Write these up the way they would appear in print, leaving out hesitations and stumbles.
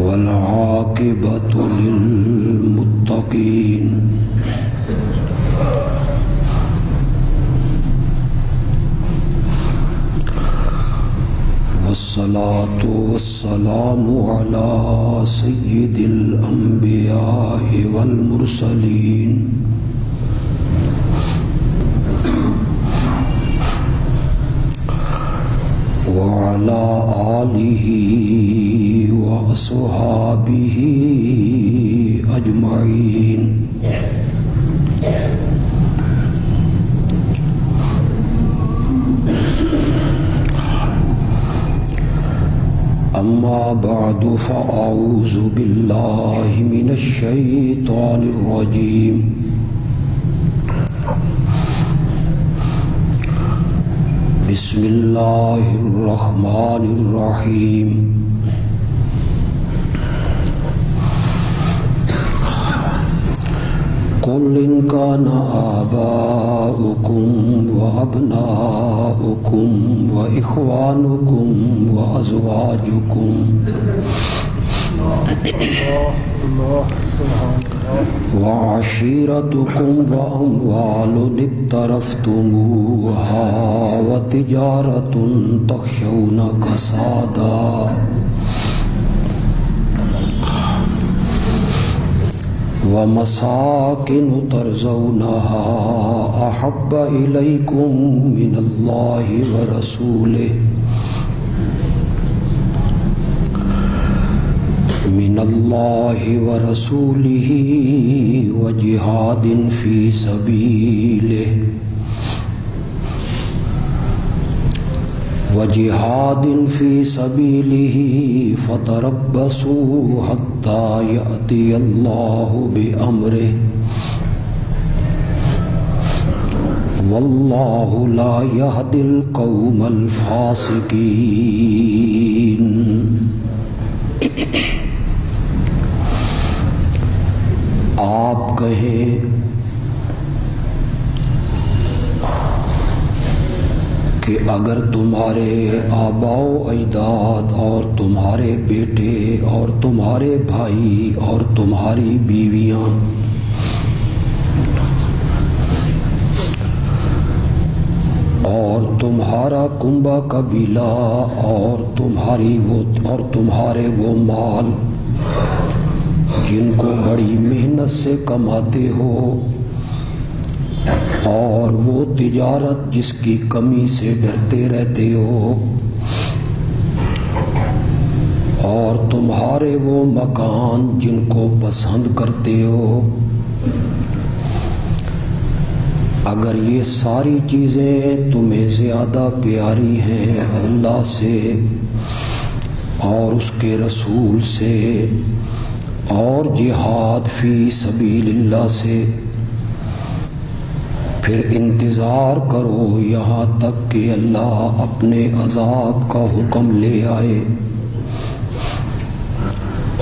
والعاقبة للمتقين والصلاة والسلام على سيد الأنبياء والمرسلين وعلى آله وأصحابه أجمعين أما بعد فأعوذ بالله من الشيطان الرجيم بسم الله الرحمن الرحيم قل إن كان آباؤكم وأبناؤكم وإخوانكم وأزواجكم وعشيرتكم وأموال اقترفتموها وتجارة تخشون كسادها ومساكن ترضونها أحب إليكم من الله ورسوله وجهاد في سبيله فتربصوا حتى يأتي الله بأمره والله لا يهدي القوم الفاسقين آپ کہیں کہ اگر تمہارے آباء و اجداد اور تمہارے بیٹے اور تمہارے بھائی اور تمہاری بیویاں اور تمہارا کنبہ قبیلہ اور تمہارے وہ مال جن کو بڑی محنت سے کماتے ہو اور وہ تجارت جس کی کمی سے ڈرتے رہتے ہو اور تمہارے وہ مکان جن کو پسند کرتے ہو، اگر یہ ساری چیزیں تمہیں زیادہ پیاری ہیں اللہ سے اور اس کے رسول سے اور جہاد فی سبیل اللہ سے، پھر انتظار کرو یہاں تک کہ اللہ اپنے عذاب کا حکم لے آئے،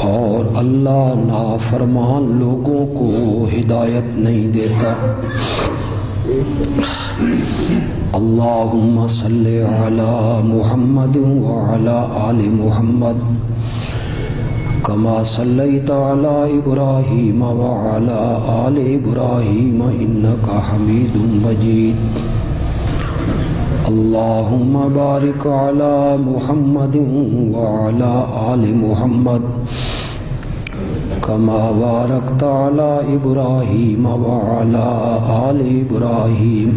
اور اللہ نافرمان لوگوں کو ہدایت نہیں دیتا۔ اللہم صلی علی محمد وعلی آل محمد كما صليت على إبراهيم وعلى آل إبراهيم إنك حميد مجيد اللهم بارك على محمد وعلى آل محمد كما باركت على إبراهيم وعلى آل إبراهيم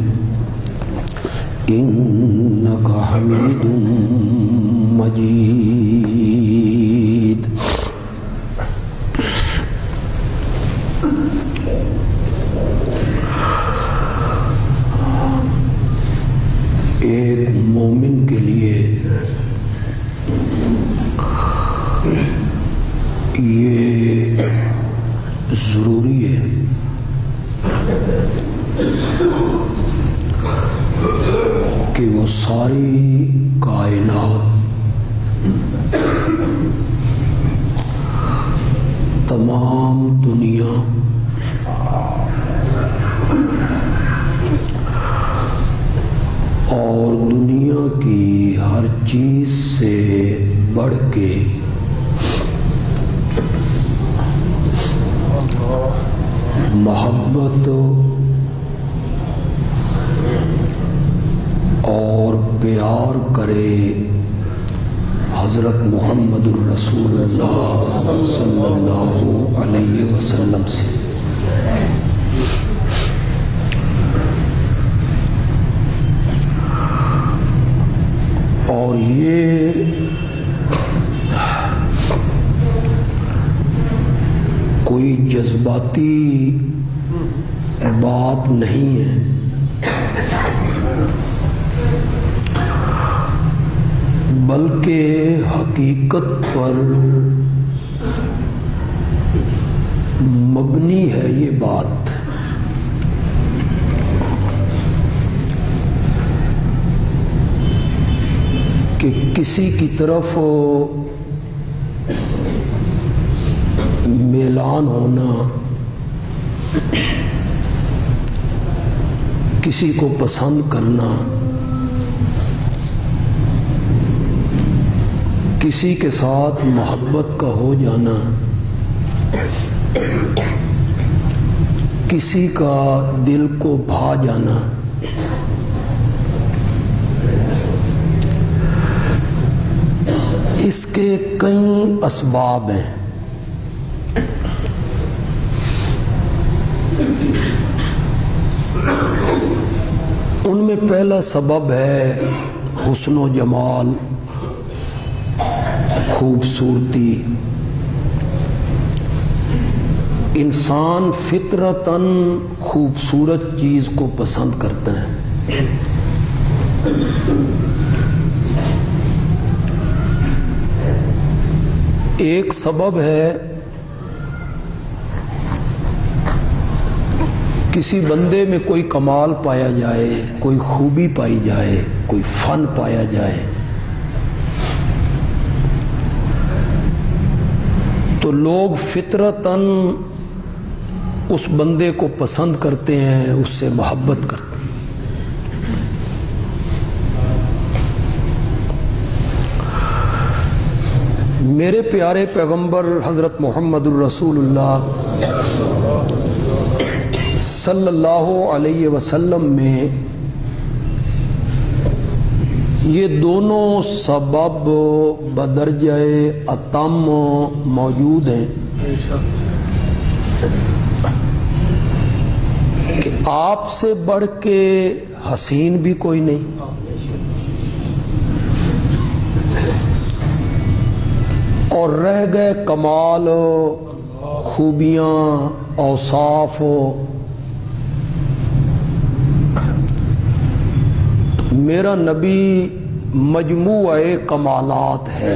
إنك حميد مجيد۔ ایک مومن کے لیے یہ ضروری ہے کہ وہ ساری کائنات، تمام دنیا اور دنیا کی ہر چیز سے بڑھ کے محبت اور پیار کرے حضرت محمد الرسول اللہ صلی اللہ علیہ وسلم سے۔ اور یہ کوئی جذباتی بات نہیں ہے، بلکہ حقیقت پر مبنی ہے یہ بات۔ کہ کسی کی طرف میلان ہونا، کسی کو پسند کرنا، کسی کے ساتھ محبت کا ہو جانا، کسی کا دل کو بھا جانا، اس کے کئی اسباب ہیں۔ ان میں پہلا سبب ہے حسن و جمال، خوبصورتی۔ انسان فطرتاً خوبصورت چیز کو پسند کرتا ہے۔ ایک سبب ہے کسی بندے میں کوئی کمال پایا جائے، کوئی خوبی پائی جائے، کوئی فن پایا جائے، تو لوگ فطرتاً اس بندے کو پسند کرتے ہیں، اس سے محبت کرتے ہیں۔ میرے پیارے پیغمبر حضرت محمد الرسول اللہ صلی اللہ علیہ وسلم میں یہ دونوں سبب بدرجہ اتم موجود ہیں کہ آپ سے بڑھ کے حسین بھی کوئی نہیں، اور رہ گئے کمال، خوبیاں، اوصاف، میرا نبی مجموعہ کمالات ہے۔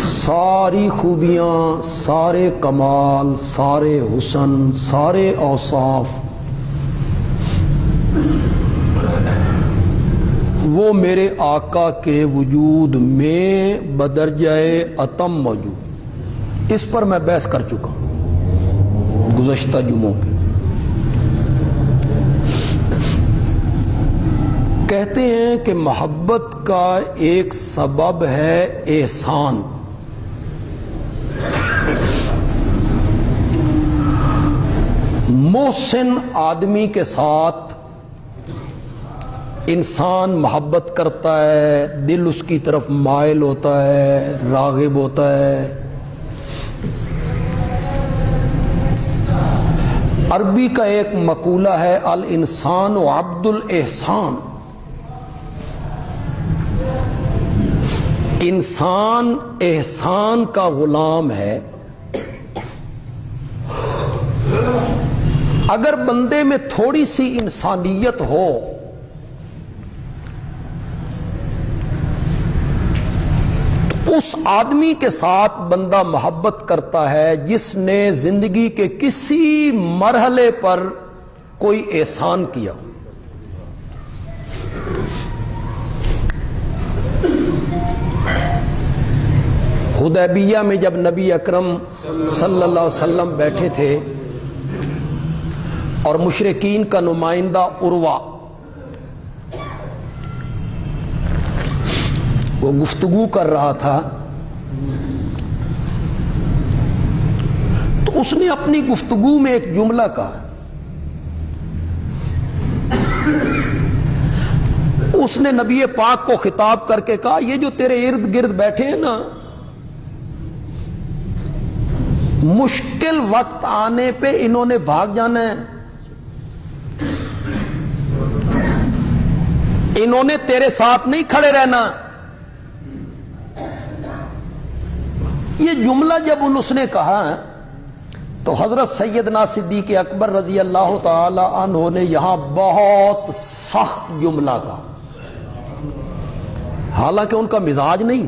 ساری خوبیاں، سارے کمال، سارے حسن، سارے اوصاف وہ میرے آقا کے وجود میں بدرجہ اتم موجود۔ اس پر میں بحث کر چکا ہوں گزشتہ جمعوں پہ۔ کہتے ہیں کہ محبت کا ایک سبب ہے احسان۔ محسن آدمی کے ساتھ انسان محبت کرتا ہے، دل اس کی طرف مائل ہوتا ہے، راغب ہوتا ہے۔ عربی کا ایک مقولہ ہے الانسان عبد الاحسان۔ انسان احسان کا غلام ہے۔ اگر بندے میں تھوڑی سی انسانیت ہو اس آدمی کے ساتھ بندہ محبت کرتا ہے جس نے زندگی کے کسی مرحلے پر کوئی احسان کیا۔ حدیبیہ میں جب نبی اکرم صلی اللہ علیہ وسلم بیٹھے تھے اور مشرکین کا نمائندہ عروہ وہ گفتگو کر رہا تھا، تو اس نے اپنی گفتگو میں ایک جملہ کہا. اس نے نبی پاک کو خطاب کر کے کہا، یہ جو تیرے ارد گرد بیٹھے ہیں نا، مشکل وقت آنے پہ انہوں نے بھاگ جانا ہے، انہوں نے تیرے ساتھ نہیں کھڑے رہنا. یہ جملہ جب اس نے کہا تو حضرت سیدنا صدیق اکبر رضی اللہ تعالی عنہ نے یہاں بہت سخت جملہ کہا، حالانکہ ان کا مزاج نہیں،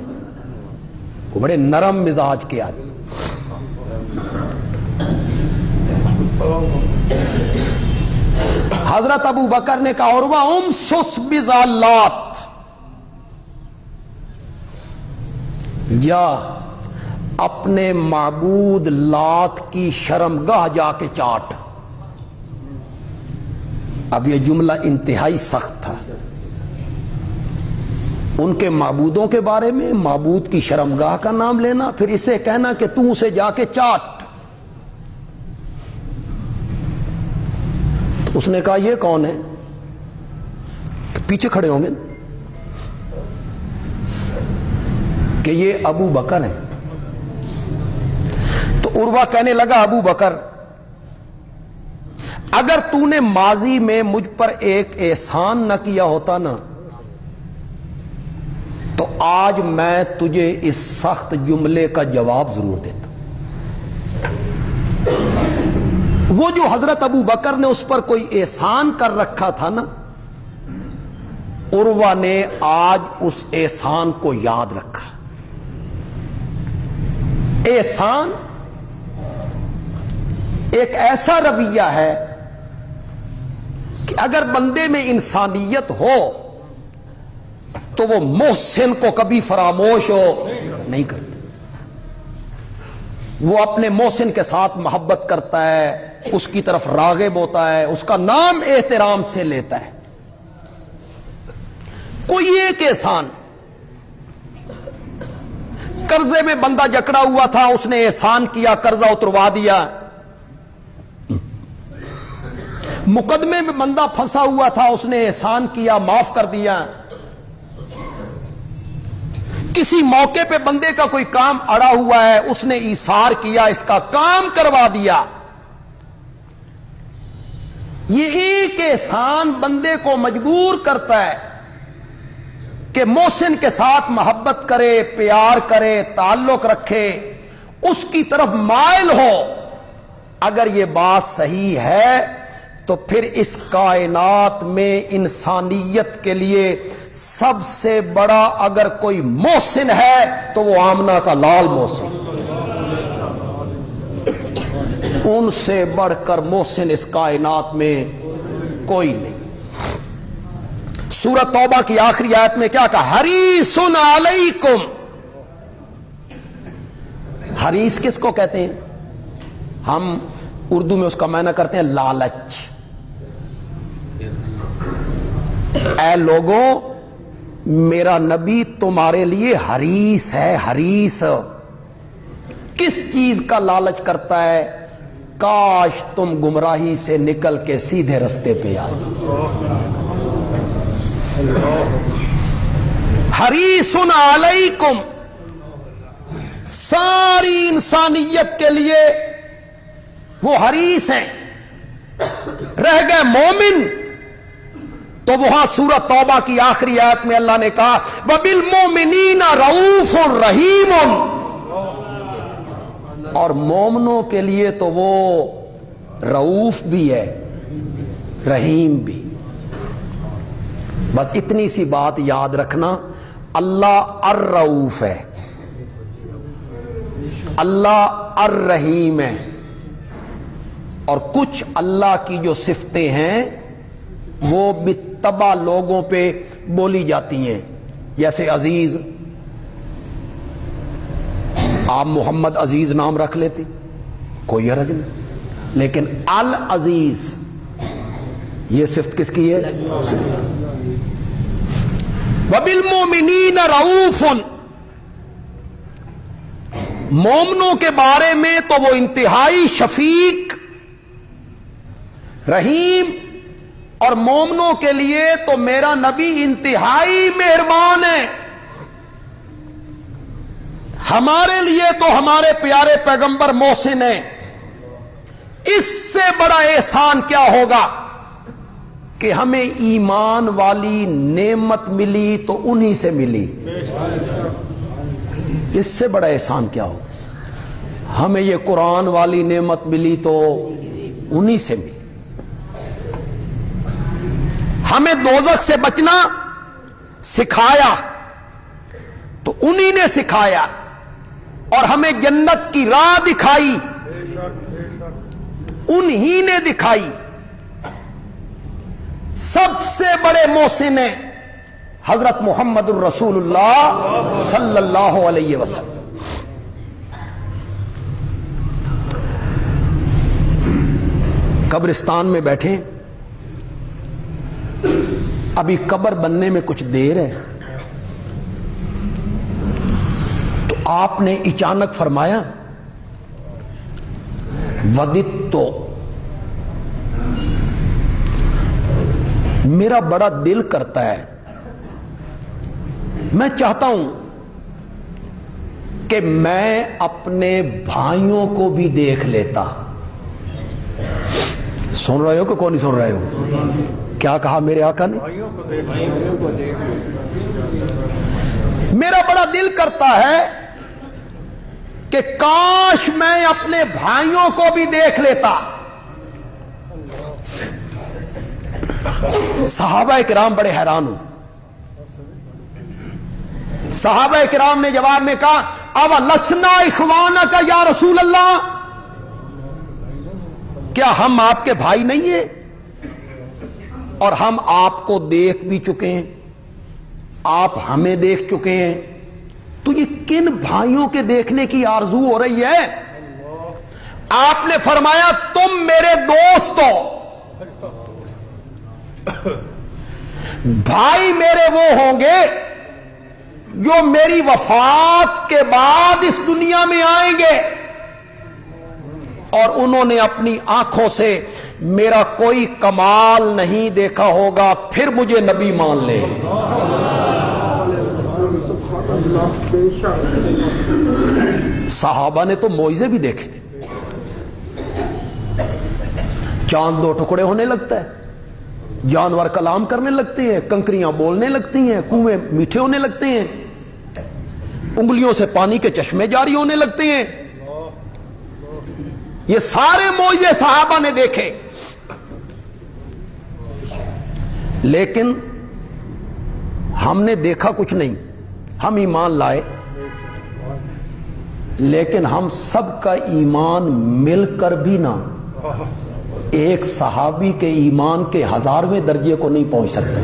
وہ بڑے نرم مزاج کے آدمی. حضرت ابو بکر نے کہا، عروہ امسس بذالات، جا اپنے معبود لات کی شرمگاہ جا کے چاٹ. اب یہ جملہ انتہائی سخت تھا، ان کے معبودوں کے بارے میں معبود کی شرمگاہ کا نام لینا، پھر اسے کہنا کہ تو اسے جا کے چاٹ. اس نے کہا یہ کون ہے؟ پیچھے کھڑے ہوں گے کہ یہ ابو بکر ہیں. تو عروہ کہنے لگا، ابو بکر، اگر تو نے ماضی میں مجھ پر ایک احسان نہ کیا ہوتا نا، تو آج میں تجھے اس سخت جملے کا جواب ضرور دیتا. وہ جو حضرت ابو بکر نے اس پر کوئی احسان کر رکھا تھا نا، عروہ نے آج اس احسان کو یاد رکھا. احسان ایک ایسا رویہ ہے کہ اگر بندے میں انسانیت ہو تو وہ محسن کو کبھی فراموش نہیں کرتا. وہ اپنے محسن کے ساتھ محبت کرتا ہے، اس کی طرف راغب ہوتا ہے، اس کا نام احترام سے لیتا ہے. کوئی ایک احسان، قرضے میں بندہ جکڑا ہوا تھا، اس نے احسان کیا، قرضہ اتروا دیا. مقدمے میں بندہ پھنسا ہوا تھا، اس نے احسان کیا، معاف کر دیا. کسی موقع پہ بندے کا کوئی کام اڑا ہوا ہے، اس نے ایثار کیا، اس کا کام کروا دیا. یہ ایک احسان بندے کو مجبور کرتا ہے کہ محسن کے ساتھ محبت کرے، پیار کرے، تعلق رکھے، اس کی طرف مائل ہو. اگر یہ بات صحیح ہے تو پھر اس کائنات میں انسانیت کے لیے سب سے بڑا اگر کوئی محسن ہے تو وہ آمنہ کا لال محسن. ان سے بڑھ کر محسن اس کائنات میں کوئی نہیں. سورۃ توبہ کی آخری آیت میں کیا کہا؟ حریص علیکم. حریص کس کو کہتے ہیں؟ ہم اردو میں اس کا معنی کرتے ہیں لالچ. اے لوگوں، میرا نبی تمہارے لیے حریص ہے. حریص کس چیز کا لالچ کرتا ہے؟ کاش تم گمراہی سے نکل کے سیدھے رستے پہ آ جاؤ. حریص علیکم، ساری انسانیت کے لیے وہ حریص ہیں. رہ گئے مومن تو وہاں سورۃ توبہ کی آخری آیت میں اللہ نے کہا وَبِالْمُؤْمِنِينَ رَءُوفٌ رَحِيمٌ. اور مومنوں کے لیے تو وہ رؤوف بھی ہے، رحیم بھی. بس اتنی سی بات یاد رکھنا، اللہ الرؤوف ہے، اللہ الرحیم ہے. اور کچھ اللہ کی جو صفتیں ہیں وہ بالطبع لوگوں پہ بولی جاتی ہیں، جیسے عزیز. آپ محمد عزیز نام رکھ لیتے، کوئی حرج نہیں، لیکن العزیز یہ صفت کس کی ہے؟ وَبِالْمُؤْمِنِينَ رَؤُوفٌ، مومنوں کے بارے میں تو وہ انتہائی شفیق رحیم، اور مومنوں کے لیے تو میرا نبی انتہائی مہربان ہے۔ ہمارے لیے تو ہمارے پیارے پیغمبر محسن ہیں۔ اس سے بڑا احسان کیا ہوگا کہ ہمیں ایمان والی نعمت ملی تو انہی سے ملی۔ اس سے بڑا احسان کیا ہوگا؟ ہمیں یہ قرآن والی نعمت ملی تو انہی سے ملی۔ ہمیں دوزخ سے بچنا سکھایا تو انہی نے سکھایا، اور ہمیں جنت کی راہ دکھائی انہی نے دکھائی۔ سب سے بڑے محسن ہیں حضرت محمد الرسول اللہ صلی اللہ علیہ وسلم۔ قبرستان میں بیٹھے، ابھی قبر بننے میں کچھ دیر ہے، تو آپ نے اچانک فرمایا وددت، میرا بڑا دل کرتا ہے، میں چاہتا ہوں کہ میں اپنے بھائیوں کو بھی دیکھ لیتا۔ سن رہے ہو کہ کون نہیں سن رہے ہو؟ کیا کہا میرے آقا نے؟ میرا بڑا دل کرتا ہے کہ کاش میں اپنے بھائیوں کو بھی دیکھ لیتا۔ صحابہ کرام بڑے حیران ہوں۔ صحابہ کرام نے جواب میں کہا اولسنا اخوانک یا رسول اللہ، کیا ہم آپ کے بھائی نہیں ہیں؟ اور ہم آپ کو دیکھ بھی چکے ہیں، آپ ہمیں دیکھ چکے ہیں، تو یہ کن بھائیوں کے دیکھنے کی آرزو ہو رہی ہے؟ آپ نے فرمایا تم میرے دوست ہو، بھائی میرے وہ ہوں گے جو میری وفات کے بعد اس دنیا میں آئیں گے، اور انہوں نے اپنی آنکھوں سے میرا کوئی کمال نہیں دیکھا ہوگا، پھر مجھے نبی مان لے۔ صحابہ نے تو معجزے بھی دیکھے تھے، چاند دو ٹکڑے ہونے لگتا ہے، جانور کلام کرنے لگتے ہیں، کنکریاں بولنے لگتی ہیں، کنویں میٹھے ہونے لگتے ہیں، انگلیوں سے پانی کے چشمے جاری ہونے لگتے ہیں۔ یہ سارے معجزے صحابہ نے دیکھے، لیکن ہم نے دیکھا کچھ نہیں، ہم ایمان لائے، لیکن ہم سب کا ایمان مل کر بھی نہ ایک صحابی کے ایمان کے 1000ویں درجے کو نہیں پہنچ سکتے۔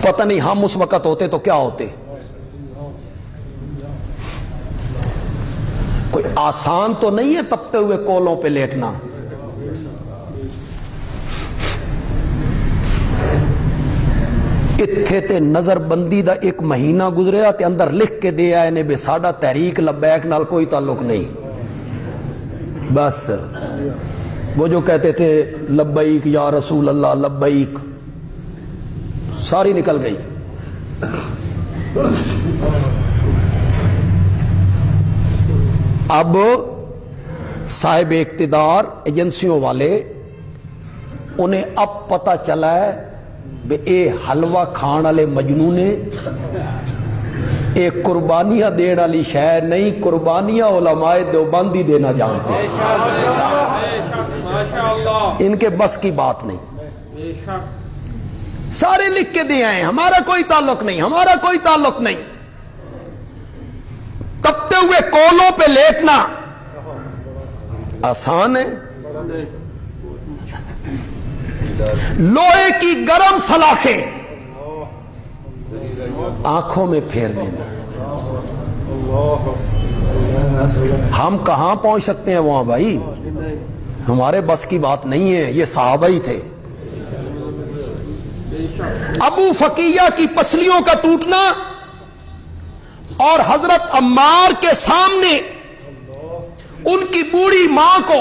پتہ نہیں ہم اس وقت ہوتے تو کیا ہوتے۔ کوئی آسان تو نہیں ہے تپتے ہوئے کولوں پہ لیٹنا۔ اتھے تے نظر بندی دا ایک مہینہ گزریا تے اندر لکھ کے دے آئے نے بے ساڈا تحریک لبیک نال کوئی تعلق نہیں، بس وہ جو کہتے تھے لبیک یا رسول اللہ لبیک، ساری نکل گئی۔ اب صاحب اقتدار ایجنسیوں والے انہیں اب پتہ چلا ہے بے اے حلوہ کھان والے مجنونے، اے قربانیاں دین والی شے نہیں، قربانیاں علماء دیوبند ہی دینا جانتے ہیں، ان کے بس کی بات نہیں۔ سارے لکھ کے دے آئے ہمارا کوئی تعلق نہیں، ہمارا کوئی تعلق نہیں۔ تپتے ہوئے کولوں پہ لیٹنا آسان ہے، لوہے کی گرم سلاخیں آنکھوں میں پھیر دینا، ہم کہاں پہنچ سکتے ہیں وہاں بھائی؟ ہمارے بس کی بات نہیں ہے، یہ صحابہ ہی تھے۔ ابو فقیہ کی پسلیوں کا ٹوٹنا اور حضرت عمار کے سامنے ان کی بوڑھی ماں کو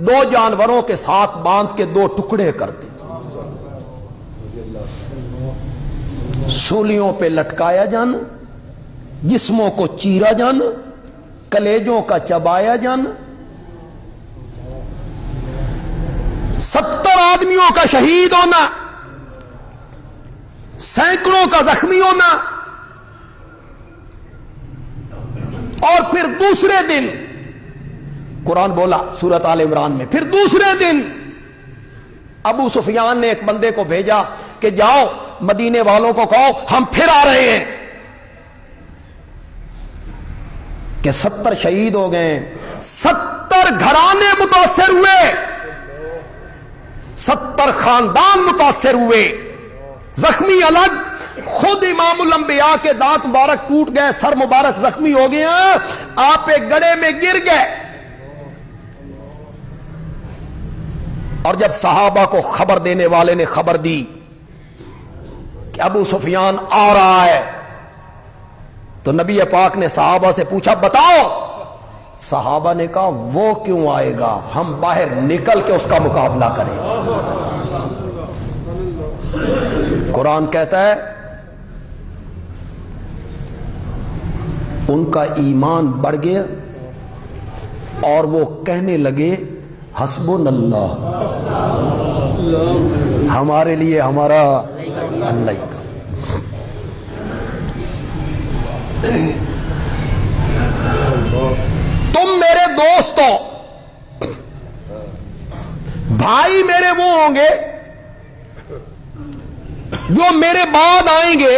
2 جانوروں کے ساتھ باندھ کے 2 ٹکڑے کر دی، سولیوں پہ لٹکایا جانا، جسموں کو چیرا جانا، کلیجوں کا چبایا جانا، 70 آدمیوں کا شہید ہونا، سینکڑوں کا زخمی ہونا، اور پھر دوسرے دن قرآن بولا سورۃ آل عمران میں، پھر دوسرے دن ابو سفیان نے ایک بندے کو بھیجا کہ جاؤ مدینے والوں کو کہو ہم پھر آ رہے ہیں، کہ 70 شہید ہو گئے، 70 گھرانے متاثر ہوئے، 70 خاندان متاثر ہوئے، زخمی الگ، خود امام الانبیاء کے دانت مبارک ٹوٹ گئے، سر مبارک زخمی ہو گیا، آپ ایک گڑھے میں گر گئے۔ اور جب صحابہ کو خبر دینے والے نے خبر دی کہ ابو سفیان آ رہا ہے، تو نبی پاک نے صحابہ سے پوچھا بتاؤ، صحابہ نے کہا وہ کیوں آئے گا، ہم باہر نکل کے اس کا مقابلہ کریں۔ قرآن کہتا ہے ان کا ایمان بڑھ گیا اور وہ کہنے لگے حسبنا اللہ، ہمارے لیے ہمارا اللہ ہی کا۔ تم میرے دوست ہو، بھائی میرے وہ ہوں گے جو میرے بعد آئیں گے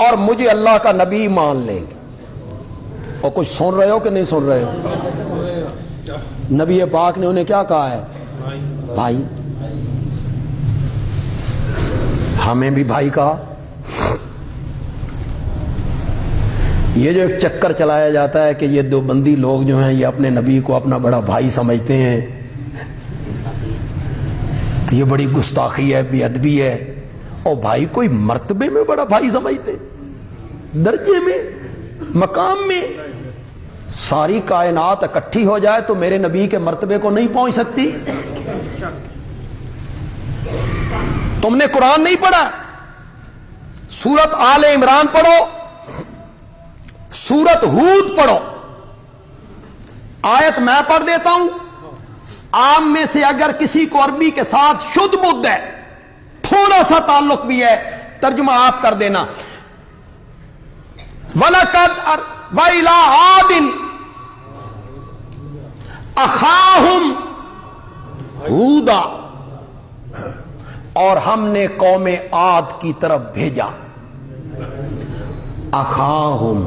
اور مجھے اللہ کا نبی مان لیں گے۔ اور کچھ سن رہے ہو کہ نہیں سن رہے ہو؟ نبی پاک نے انہیں کیا کہا ہے؟ بھائی۔ ہمیں بھی بھائی کہا۔ یہ جو ایک چکر چلایا جاتا ہے کہ یہ دیوبندی لوگ جو ہیں یہ اپنے نبی کو اپنا بڑا بھائی سمجھتے ہیں، تو یہ بڑی گستاخی ہے، بے ادبی ہے۔ اور بھائی کوئی مرتبے میں بڑا بھائی سمجھتے، درجے میں، مقام میں؟ ساری کائنات اکٹھی ہو جائے تو میرے نبی کے مرتبے کو نہیں پہنچ سکتی۔ تم نے قرآن نہیں پڑھا؟ سورۃ آل عمران پڑھو، سورۃ ہود پڑھو۔ آیت میں پڑھ دیتا ہوں، عام میں سے اگر کسی کو عربی کے ساتھ شدھ بدھ ہے، تھوڑا سا تعلق بھی ہے، ترجمہ آپ کر دینا۔ وَلَقَدْ وَإِلَىٰ عَادٍ أَخَاهُمْ هُودًا، اور ہم نے قوم عاد کی طرف بھیجا۔ اخاہم،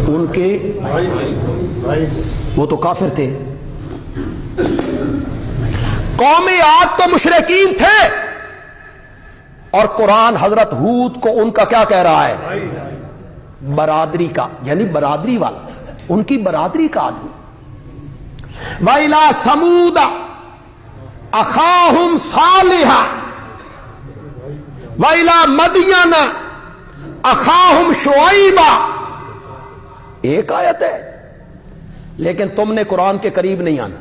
ان کے وہ تو کافر تھے، قوم عاد تو مشرکین تھے، اور قرآن حضرت ہود کو ان کا کیا کہہ رہا ہے؟ برادری کا، یعنی برادری والا، ان کی برادری کا آدمی۔ وَإِلَىٰ ثَمُودَ أَخَاهُمْ صَالِحًا وَإِلَىٰ مَدْيَنَ أَخَاهُمْ شُعَيْبًا۔ ایک آیت ہے، لیکن تم نے قرآن کے قریب نہیں آنا۔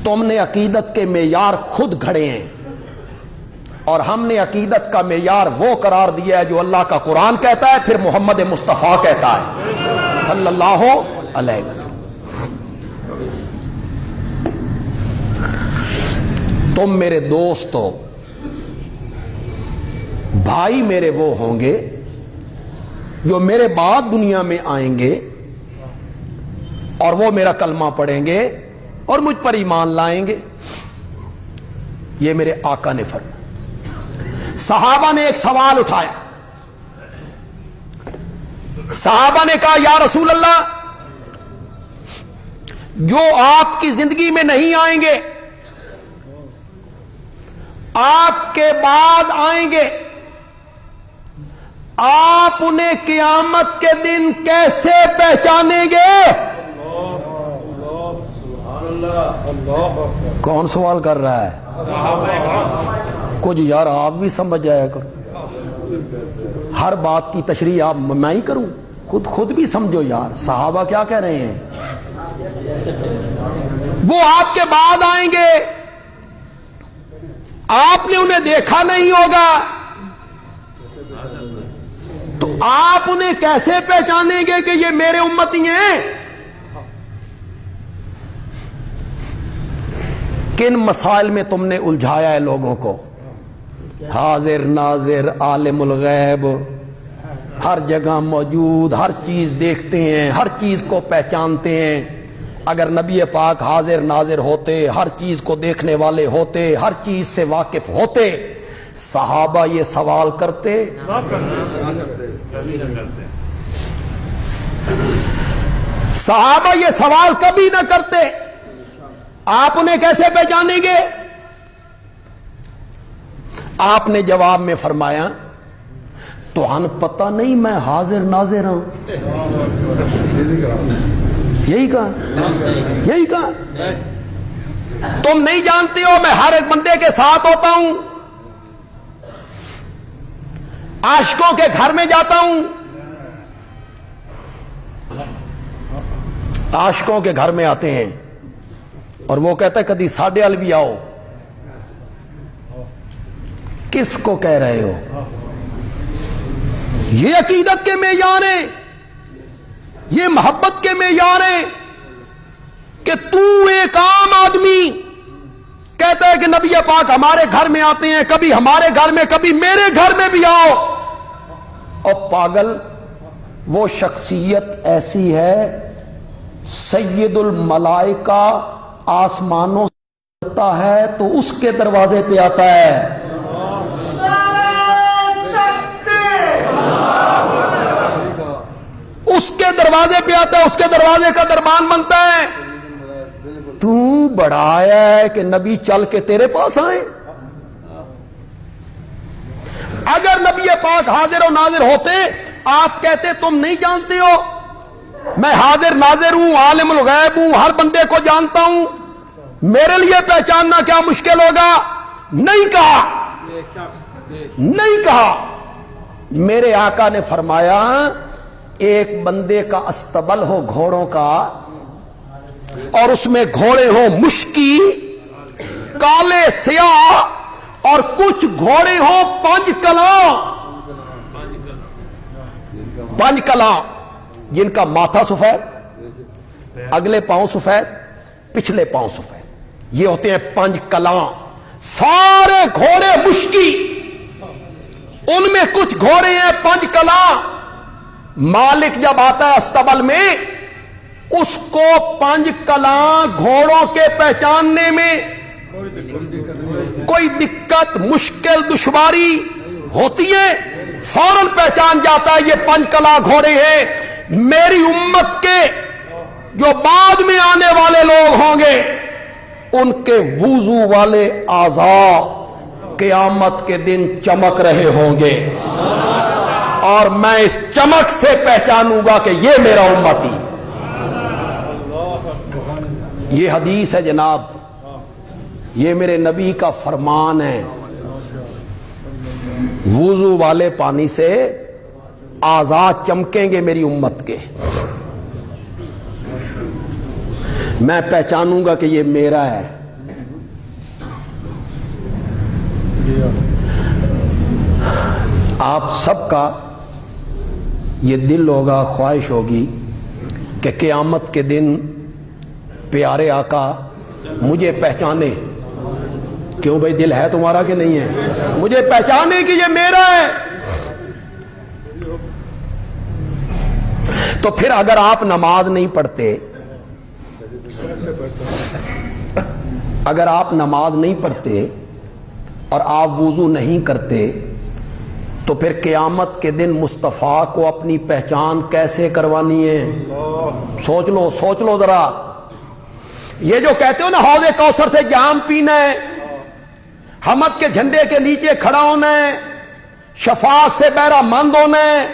تم نے عقیدت کے معیار خود گھڑے ہیں، اور ہم نے عقیدت کا معیار وہ قرار دیا ہے جو اللہ کا قرآن کہتا ہے، پھر محمد مصطفیٰ کہتا ہے صلی اللہ علیہ وسلم۔ تم میرے دوست ہو، بھائی میرے وہ ہوں گے جو میرے بعد دنیا میں آئیں گے اور وہ میرا کلمہ پڑھیں گے اور مجھ پر ایمان لائیں گے۔ یہ میرے آقا نے فرمایا۔ صحابہ نے ایک سوال اٹھایا، صحابہ نے کہا یا رسول اللہ، جو آپ کی زندگی میں نہیں آئیں گے، آپ کے بعد آئیں گے، آپ انہیں قیامت کے دن کیسے پہچانیں گے؟ کون سوال کر رہا ہے؟ کچھ یار آپ بھی سمجھ جایا کرو، ہر بات کی تشریح آپ میں ہی کروں؟ خود بھی سمجھو یار، صحابہ کیا کہہ رہے ہیں؟ وہ آپ کے بعد آئیں گے، آپ نے انہیں دیکھا نہیں ہوگا، تو آپ انہیں کیسے پہچانیں گے کہ یہ میرے امتی ہیں؟ کن مسائل میں تم نے الجھایا ہے لوگوں کو؟ حاضر ناظر عالم الغیب ہر جگہ موجود، ہر چیز دیکھتے ہیں، ہر چیز کو پہچانتے ہیں۔ اگر نبی پاک حاضر ناظر ہوتے، ہر چیز کو دیکھنے والے ہوتے، ہر چیز سے واقف ہوتے، صحابہ یہ سوال کرتے؟ صحابہ یہ سوال کبھی نہ کرتے۔ آپ انہیں کیسے پہچانیں گے؟ آپ نے جواب میں فرمایا تو ہن پتہ نہیں میں حاضر ناظر ہوں، یہی کہا تم نہیں جانتے ہو میں ہر ایک بندے کے ساتھ ہوتا ہوں، عاشقوں کے گھر میں جاتا ہوں، عاشقوں کے گھر میں آتے ہیں اور وہ کہتا ہے کدی ساڈے ال بھی آؤ۔ کس کو کہہ رہے ہو؟ یہ عقیدت کے معیار ہیں، یہ محبت کے معیار ہیں کہ تو ایک عام آدمی کہتا ہے کہ نبی پاک ہمارے گھر میں آتے ہیں، کبھی ہمارے گھر میں، کبھی میرے گھر میں بھی آؤ۔ اور پاگل، وہ شخصیت ایسی ہے سید الملائکہ آسمانوں سے آتا ہے تو اس کے دروازے پہ آتا ہے، اس کے دروازے پہ آتا ہے، اس کے دروازے کا دربان بنتا ہے۔ تو بڑا آیا ہے کہ نبی چل کے تیرے پاس آئے؟ اگر نبی پاک حاضر و ناظر ہوتے، آپ کہتے تم نہیں جانتے ہو میں حاضر ناظر ہوں، عالم الغیب ہوں، ہر بندے کو جانتا ہوں، میرے لیے پہچاننا کیا مشکل ہوگا؟ نہیں کہا۔ میرے آقا نے فرمایا ایک بندے کا استبل ہو گھوڑوں کا اور اس میں گھوڑے ہوں مشکی کالے سیاہ، اور کچھ گھوڑے ہوں پانچ کلاں جن کا ماتھا سفید، اگلے پاؤں سفید، پچھلے پاؤں سفید، یہ ہوتے ہیں پانچ کلاں۔ سارے گھوڑے مشکی، ان میں کچھ گھوڑے ہیں پانچ کلاں۔ مالک جب آتا ہے استبل میں، اس کو پانچ کلاں گھوڑوں کے پہچاننے میں کوئی دقت، مشکل، دشواری ہوتی ہے، فوراً پہچان جاتا ہے یہ پانچ کلاں گھوڑے ہیں۔ میری امت کے جو بعد میں آنے والے لوگ ہوں گے، ان کے وضو والے اعضاء قیامت کے دن چمک رہے ہوں گے، اور میں اس چمک سے پہچانوں گا کہ یہ میرا امتی۔ یہ حدیث ہے جناب، یہ میرے نبی کا فرمان ہے۔ وضو والے پانی سے اعضاء چمکیں گے میری امت کے، میں پہچانوں گا کہ یہ میرا ہے۔ آپ سب کا یہ دل ہوگا، خواہش ہوگی کہ قیامت کے دن پیارے آقا مجھے پہچانے۔ کیوں بھائی، دل ہے تمہارا کہ نہیں ہے؟ مجھے پہچانے کہ یہ میرا ہے۔ تو پھر اگر آپ نماز نہیں پڑھتے، اگر آپ نماز نہیں پڑھتے اور آپ وضو نہیں کرتے، تو پھر قیامت کے دن مصطفیٰ کو اپنی پہچان کیسے کروانی ہے؟ سوچ لو ذرا۔ یہ جو کہتے ہو نا حوض کوثر سے جام پینا ہے، حمد کے جھنڈے کے نیچے کھڑا ہونا ہے، شفاعت سے بہرہ مند ہونا ہے،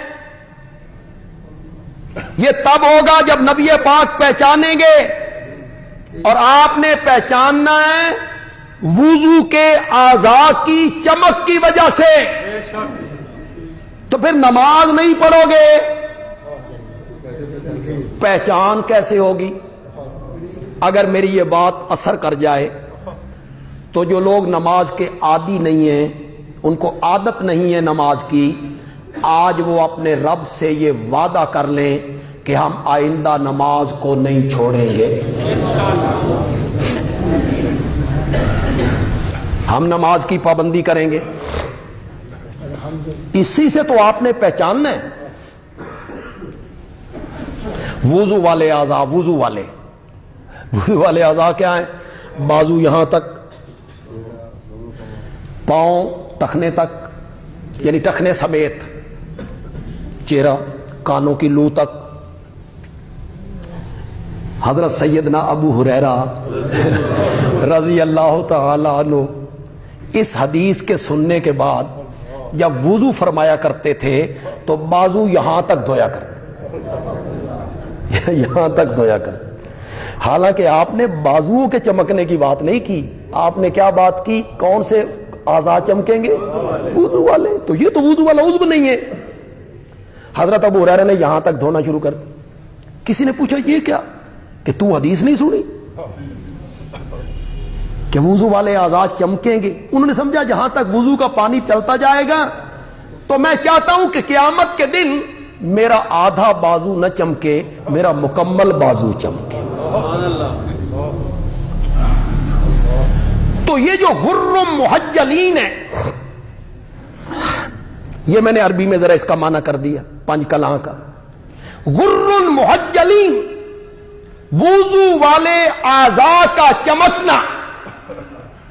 یہ تب ہوگا جب نبی پاک پہچانیں گے، اور آپ نے پہچاننا ہے وضو کے اعضاء کی چمک کی وجہ سے۔ تو پھر نماز نہیں پڑھو گے، پہچان کیسے ہوگی؟ اگر میری یہ بات اثر کر جائے تو جو لوگ نماز کے عادی نہیں ہیں، ان کو عادت نہیں ہے نماز کی، آج وہ اپنے رب سے یہ وعدہ کر لیں کہ ہم آئندہ نماز کو نہیں چھوڑیں گے، ہم نماز کی پابندی کریں گے۔ اسی سے تو آپ نے پہچاننا ہے۔ وضو والے اعضاء، وضو والے اعضاء کیا ہیں؟ بازو یہاں تک، پاؤں ٹخنے تک، یعنی ٹخنے سمیت، چہرہ کانوں کی لو تک۔ حضرت سیدنا ابو ہریرہ رضی اللہ تعالی عنہ اس حدیث کے سننے کے بعد جب وضو فرمایا کرتے تھے تو بازو یہاں تک دھویا کرتے، یہاں تک دھویا کرتے۔ حالانکہ آپ نے بازوؤں کے چمکنے کی بات نہیں کی، آپ نے کیا بات کی؟ کون سے اعضاء چمکیں گے؟ وضو والے۔ تو یہ تو وضو والا عضو نہیں ہے۔ حضرت ابو ہریرہ نے یہاں تک دھونا شروع کر دیا۔ کسی نے پوچھا یہ کیا؟ کہ تو حدیث نہیں سنی کہ وضو والے اعضاء چمکیں گے؟ انہوں نے سمجھا جہاں تک وضو کا پانی چلتا جائے گا۔ تو میں چاہتا ہوں کہ قیامت کے دن میرا آدھا بازو نہ چمکے، میرا مکمل بازو چمکے۔ تو یہ جو غر محجلین ہے، یہ میں نے عربی میں ذرا اس کا معنی کر دیا، پنج کلاں کا۔ غر محجلین، وضو والے اعضاء کا چمکنا،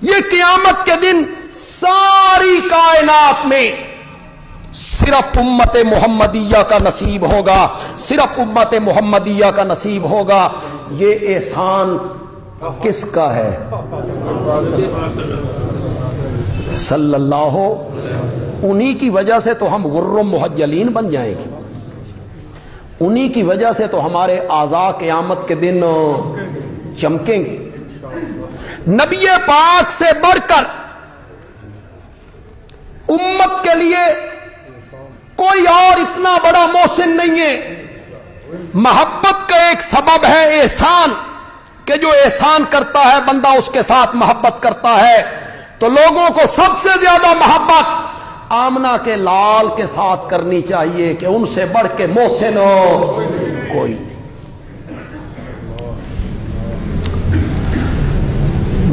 یہ قیامت کے دن ساری کائنات میں صرف امت محمدیہ کا نصیب ہوگا، صرف امت محمدیہ کا نصیب ہوگا۔ یہ احسان کس کا ہے؟ صلی اللہ۔ انہی کی وجہ سے تو ہم غر محجلین بن جائیں گے، انہی کی وجہ سے تو ہمارے اعضاء قیامت کے دن چمکیں گے۔ نبی پاک سے بڑھ کر امت کے لیے کوئی اور اتنا بڑا محسن نہیں ہے۔ محبت کا ایک سبب ہے احسان، کہ جو احسان کرتا ہے بندہ اس کے ساتھ محبت کرتا ہے۔ تو لوگوں کو سب سے زیادہ محبت آمنہ کے لال کے ساتھ کرنی چاہیے کہ ان سے بڑھ کے محسن کوئی نہیں۔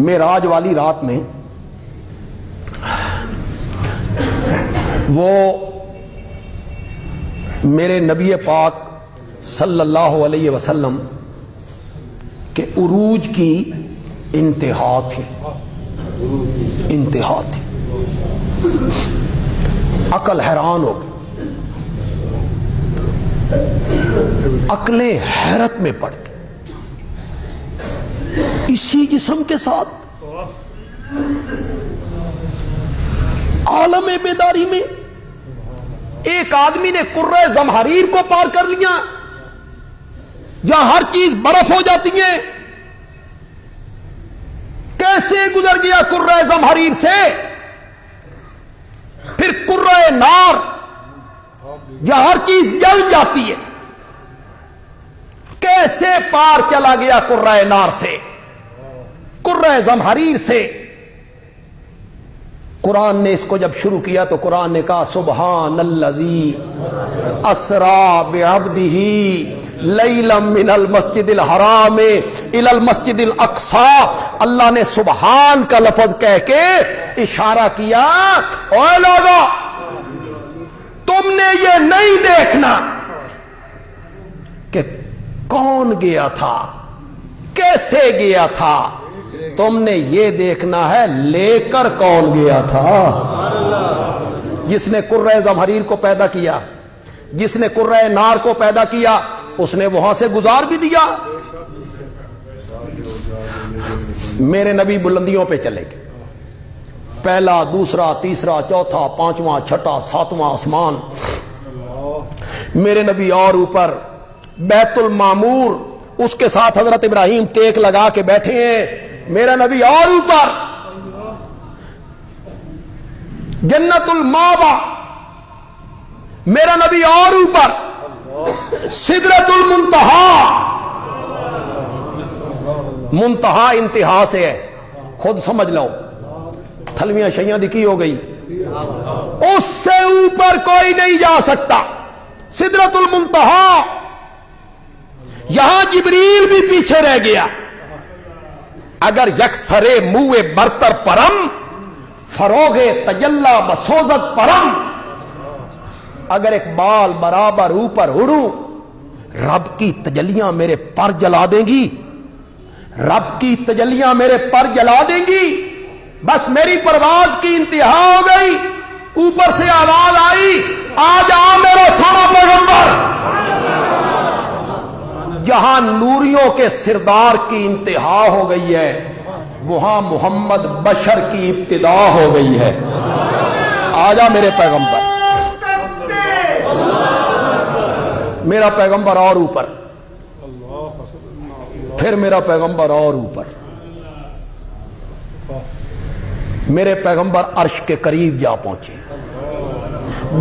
معراج والی رات میں وہ میرے نبی پاک صلی اللہ علیہ وسلم کے عروج کی انتہا تھی، انتہا تھی۔ عقل حیران ہو گئی، عقلیں حیرت میں پڑ گئی۔ اسی جسم کے ساتھ عالم بیداری میں ایک آدمی نے کرۂ زمہریر کو پار کر لیا، جہاں ہر چیز برف ہو جاتی ہے۔ کیسے گزر گیا کرۂ زمہریر سے؟ پھر کرۂ نار، جہاں ہر چیز جل جاتی ہے، کیسے پار چلا گیا کرۂ نار سے، کرۂ زمہریر سے؟ قرآن نے اس کو جب شروع کیا تو قرآن نے کہا سبحان الذی اسریٰ بعبدہ لیلا من المسجد الحرام الی المسجد الاقصی۔ اللہ نے سبحان کا لفظ کہہ کے اشارہ کیا، اے لوگو تم نے یہ نہیں دیکھنا کہ کون گیا تھا، کیسے گیا تھا، تم نے یہ دیکھنا ہے لے کر کون گیا تھا۔ جس نے کرۂ زمہریر کو پیدا کیا، جس نے کرۂ نار کو پیدا کیا، اس نے وہاں سے گزار بھی دیا۔ میرے نبی بلندیوں پہ چلے گئے، پہلا، دوسرا، تیسرا، چوتھا، پانچواں، چھٹا، ساتواں آسمان، میرے نبی اور اوپر، بیت المعمور، اس کے ساتھ حضرت ابراہیم ٹیک لگا کے بیٹھے ہیں، میرا نبی اور اوپر، جنت المأوہ، میرا نبی اور اوپر، سدرۃ المنتہا، منتہا انتہا سے ہے، خود سمجھ لو، تھلویاں شیاں دکھی ہو گئی، اس سے اوپر کوئی نہیں جا سکتا، سدرۃ المنتہا، یہاں جبریل بھی پیچھے رہ گیا، اگر یکسرے موے برتر پرم، فروغ تجلا بسوزت پرم، اگر ایک بال برابر اوپر اڑوں، رب کی تجلیاں میرے پر جلا دیں گی، رب کی تجلیاں میرے پر جلا دیں گی، بس میری پرواز کی انتہا ہو گئی، اوپر سے آواز آئی، آ جا میرا سونا پیغمبر، جہاں نوریوں کے سردار کی انتہا ہو گئی ہے، وہاں محمد بشر کی ابتدا ہو گئی ہے، آ جا میرے پیغمبر، میرا پیغمبر اور اوپر، پھر میرا پیغمبر اور اوپر، میرے پیغمبر عرش کے قریب جا پہنچے،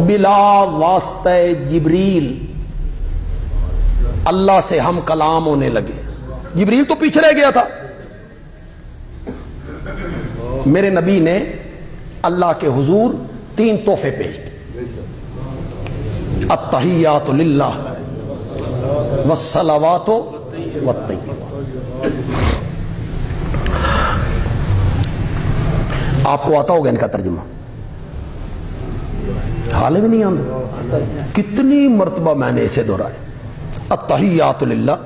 بلا واسطہ جبریل اللہ سے ہم کلام ہونے لگے، جبریل تو پیچھے رہ گیا تھا، میرے نبی نے اللہ کے حضور 3 تحفے پیش کیے، التحیات للہ والصلوات والطیبات، آپ کو آتا ہوگا ان کا ترجمہ؟ حال میں نہیں آتا، کتنی مرتبہ میں نے اسے دہرایا، التحیات للہ،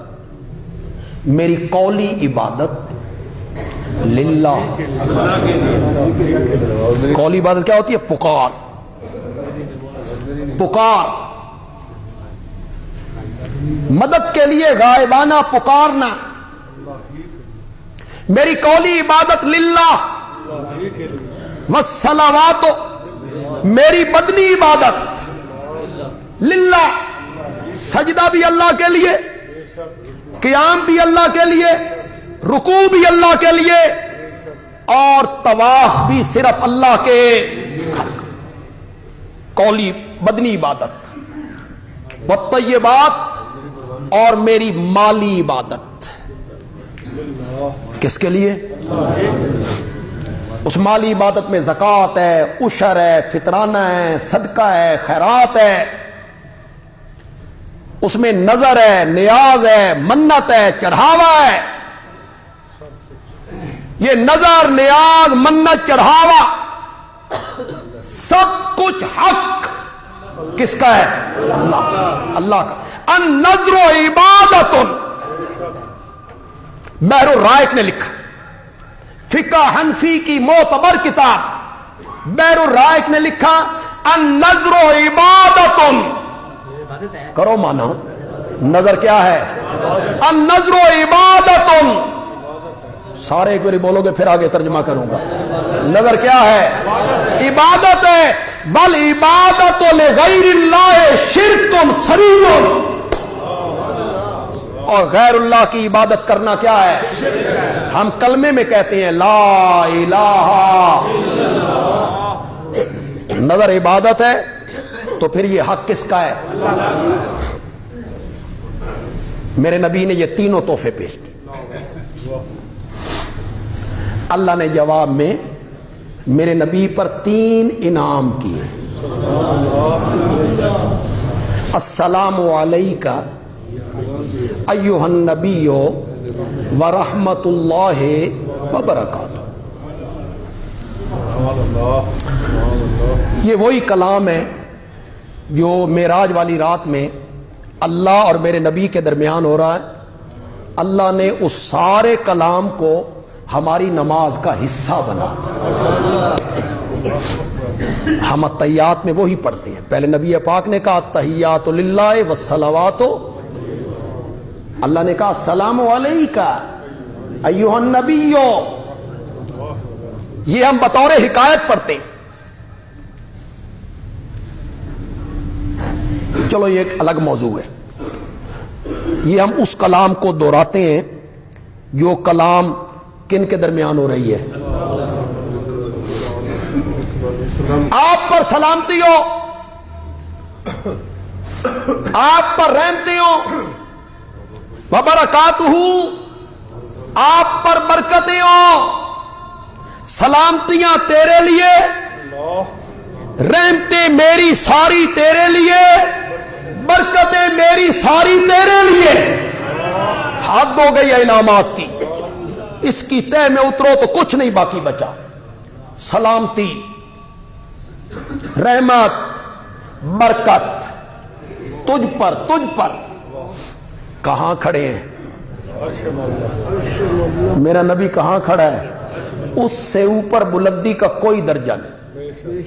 میری قولی عبادت للہ، قولی عبادت کیا ہوتی ہے؟ پکار، پکار، مدد کے لیے غائبانہ پکارنا، میری قولی عبادت للہ، والصلوات، میری بدنی عبادت للہ، سجدہ بھی اللہ کے لیے، قیام بھی اللہ کے لیے، رکوع بھی اللہ کے لیے، اور طواف بھی صرف اللہ کے گھر کا، قولی بدنی عبادت، والطیبات، اور میری مالی عبادت، کس کے لیے؟ اس مالی عبادت میں زکوٰۃ ہے، عشر ہے، فطرانہ ہے، صدقہ ہے، خیرات ہے، اس میں نظر ہے، نیاز ہے، منت ہے، چڑھاوا ہے، یہ نظر، نیاز، منت، چڑھاوا سب کچھ حق کس کا ہے؟ اللہ، اللہ کا، النذر عبادت، بحر الرائق نے لکھا، فقہ حنفی کی معتبر کتاب بحر الرائق نے لکھا، النذر عبادت، کرو مانا، نظر کیا ہے؟ النذر عبادت، سارے ایک باری بولو گے پھر آگے ترجمہ کروں گا، نظر کیا ہے؟ عبادت ہے، بل عبادت لغیر اللہ شرک صریح، اور غیر اللہ کی عبادت کرنا کیا ہے؟ ہم کلمے میں کہتے ہیں لا الہ، نظر عبادت ہے تو پھر یہ حق کس کا ہے؟ میرے نبی نے یہ تینوں تحفے پیش کیے، اللہ نے جواب میں میرے نبی پر 3 انعام کیے، السلام علیکہ ایھا النبی ورحمۃ اللہ وبرکاتہ، یہ وہی کلام ہے جو معراج والی رات میں اللہ اور میرے نبی کے درمیان ہو رہا ہے، اللہ نے اس سارے کلام کو ہماری نماز کا حصہ بنا دیا، ہم التحیات میں وہی پڑھتے ہیں، پہلے نبی پاک نے کہا التحیات للہ والصلوات، اللہ نے کہا السلام علیکہ ایھا النبی، یہ ہم بطور حکایت پڑھتے ہیں. چلو یہ ایک الگ موضوع ہے. یہ ہم اس کلام کو دہراتے ہیں جو کلام کن کے درمیان ہو رہی ہے. آپ پر سلامتی ہو, آپ پر رحمتیں ہو, وبرکاتہ, آپ پر برکتیں ہو. سلامتیاں تیرے لیے, رحمتیں میری ساری تیرے لیے, برکتیں میری ساری تیرے لیے. حد ہو گئی ہے انعامات کی, اس کی تہ میں اترو تو کچھ نہیں باقی بچا. سلامتی, رحمت, برکت تجھ پر کہاں کھڑے ہیں؟ میرا نبی کہاں کھڑا ہے؟ اس سے اوپر بلندی کا کوئی درجہ نہیں,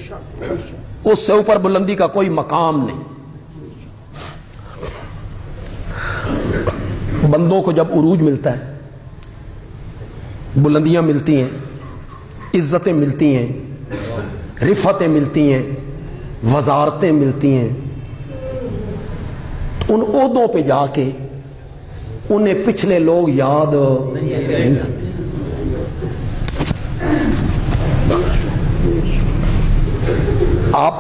اس سے اوپر بلندی کا کوئی مقام نہیں. بندوں کو جب عروج ملتا ہے, بلندیاں ملتی ہیں, عزتیں ملتی ہیں, رفعتیں ملتی ہیں, وزارتیں ملتی ہیں, ان عہدوں پہ جا کے انہیں پچھلے لوگ یاد نہیں آتے. آپ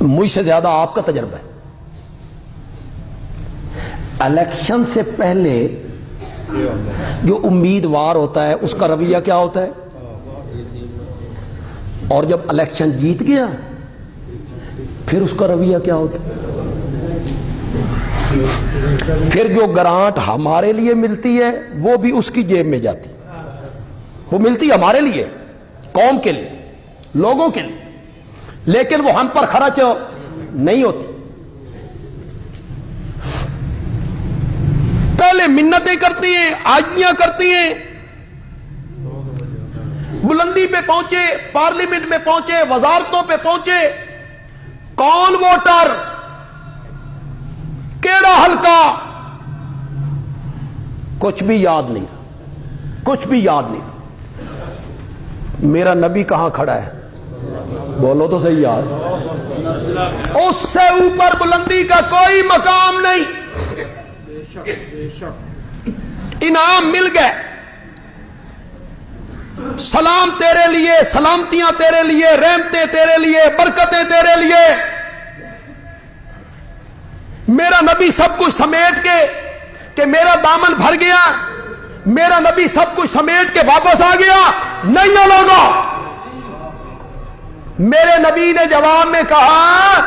مجھ سے زیادہ آپ کا تجربہ ہے. الیکشن سے پہلے جو امیدوار ہوتا ہے اس کا رویہ کیا ہوتا ہے, اور جب الیکشن جیت گیا پھر اس کا رویہ کیا ہوتا ہے. پھر جو گرانٹ ہمارے لیے ملتی ہے وہ بھی اس کی جیب میں جاتی, وہ ملتی ہے ہمارے لیے, قوم کے لیے, لوگوں کے لیے, لیکن وہ ہم پر خرچ نہیں ہوتی. پہلے منتیں کرتی ہیں, عاجزیاں کرتی ہیں, بلندی پہ پہنچے, پارلیمنٹ میں پہنچے, وزارتوں پہ پہنچے, کون ووٹر, کیڑا حلقہ, کچھ بھی یاد نہیں, کچھ بھی یاد نہیں. میرا نبی کہاں کھڑا ہے؟ بولو تو صحیح یار. اس سے اوپر بلندی کا کوئی مقام نہیں. انعام مل گئے, سلام تیرے لیے, سلامتیاں تیرے لیے, رحمتیں تیرے لیے, برکتیں تیرے لیے. میرا نبی سب کچھ سمیٹ کے کہ میرا دامن بھر گیا, میرا نبی سب کچھ سمیٹ کے واپس آ گیا. نہیں ہو لوگوں, میرے نبی نے جواب میں کہا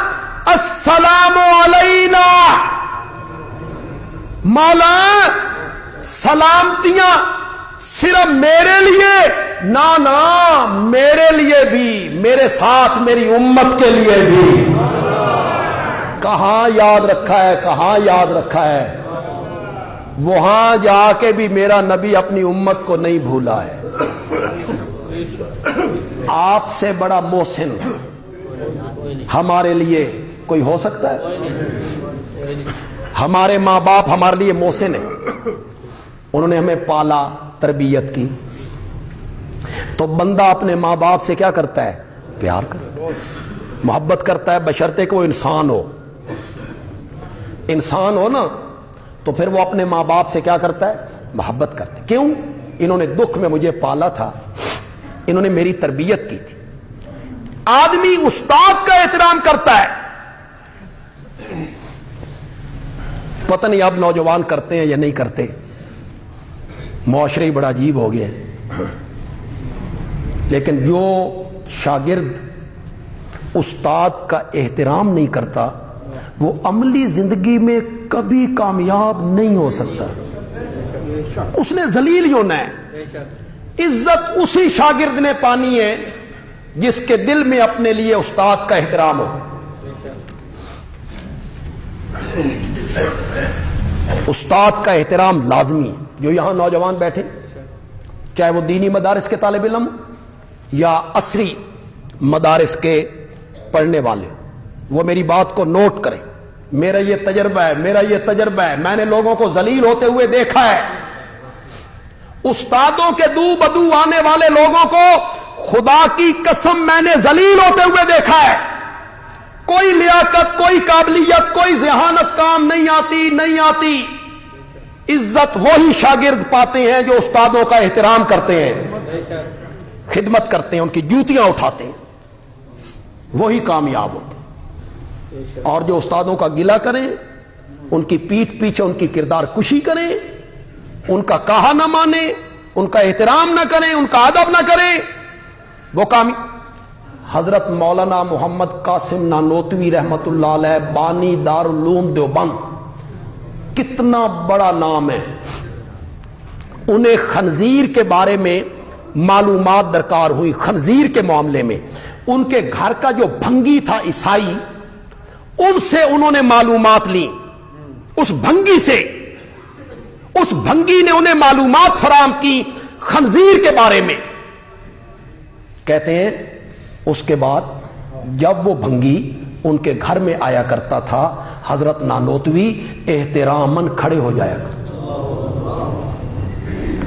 السلام علینا, مولا سلامتیاں صرف میرے لیے نا, میرے لیے بھی, میرے ساتھ میری امت کے لیے بھی. کہاں یاد رکھا ہے, کہاں یاد رکھا ہے. وہاں جا کے بھی میرا نبی اپنی امت کو نہیں بھولا ہے. آپ سے بڑا محسن ہمارے لیے کوئی ہو سکتا ہے؟ ہمارے ماں باپ ہمارے لیے محسن ہیں, انہوں نے ہمیں پالا, تربیت کی. تو بندہ اپنے ماں باپ سے کیا کرتا ہے؟ پیار کرتا ہے, محبت کرتا ہے, بشرطے کہ وہ انسان ہو. انسان ہو نا تو پھر وہ اپنے ماں باپ سے کیا کرتا ہے؟ محبت کرتا ہے. کیوں؟ انہوں نے دکھ میں مجھے پالا تھا, انہوں نے میری تربیت کی تھی. آدمی استاد کا احترام کرتا ہے. پتہ نہیں اب نوجوان کرتے ہیں یا نہیں کرتے, معاشرے ہی بڑا عجیب ہو گیا. لیکن جو شاگرد استاد کا احترام نہیں کرتا وہ عملی زندگی میں کبھی کامیاب نہیں ہو سکتا. اس نے ذلیل ہی ہونا ہے. عزت اسی شاگرد نے پانی ہے جس کے دل میں اپنے لیے استاد کا احترام ہو. استاد کا احترام لازمی ہے. جو یہاں نوجوان بیٹھے, چاہے وہ دینی مدارس کے طالب علم یا عصری مدارس کے پڑھنے والے, وہ میری بات کو نوٹ کریں. میرا یہ تجربہ ہے, میرا یہ تجربہ ہے. میں نے لوگوں کو ذلیل ہوتے ہوئے دیکھا ہے. استادوں کے دو بدو آنے والے لوگوں کو خدا کی قسم میں نے ذلیل ہوتے ہوئے دیکھا ہے. کوئی لیاقت، کوئی قابلیت، کوئی ذہانت کام نہیں آتی. عزت وہی شاگرد پاتے ہیں جو استادوں کا احترام کرتے ہیں، خدمت کرتے ہیں، ان کی جوتیاں اٹھاتے ہیں، وہی کامیاب ہوتے ہیں. اور جو استادوں کا گلہ کریں، ان کی پیٹھ پیچھے ان کی کردار کشی کریں، ان کا کہا نہ مانے، ان کا احترام نہ کریں، ان کا ادب نہ کریں، وہ حضرت مولانا محمد قاسم نانوتوی رحمت اللہ علیہ بانی دارالعلوم دیوبند، کتنا بڑا نام ہے. انہیں خنزیر کے بارے میں معلومات درکار ہوئی. خنزیر کے معاملے میں ان کے گھر کا جو بھنگی تھا عیسائی، ان سے انہوں نے معلومات لی. اس بھنگی سے، اس بھنگی نے انہیں معلومات فراہم کی خنزیر کے بارے میں. کہتے ہیں اس کے بعد جب وہ بھنگی ان کے گھر میں آیا کرتا تھا، حضرت نانوتوی احتراماً کھڑے ہو جایا کرتے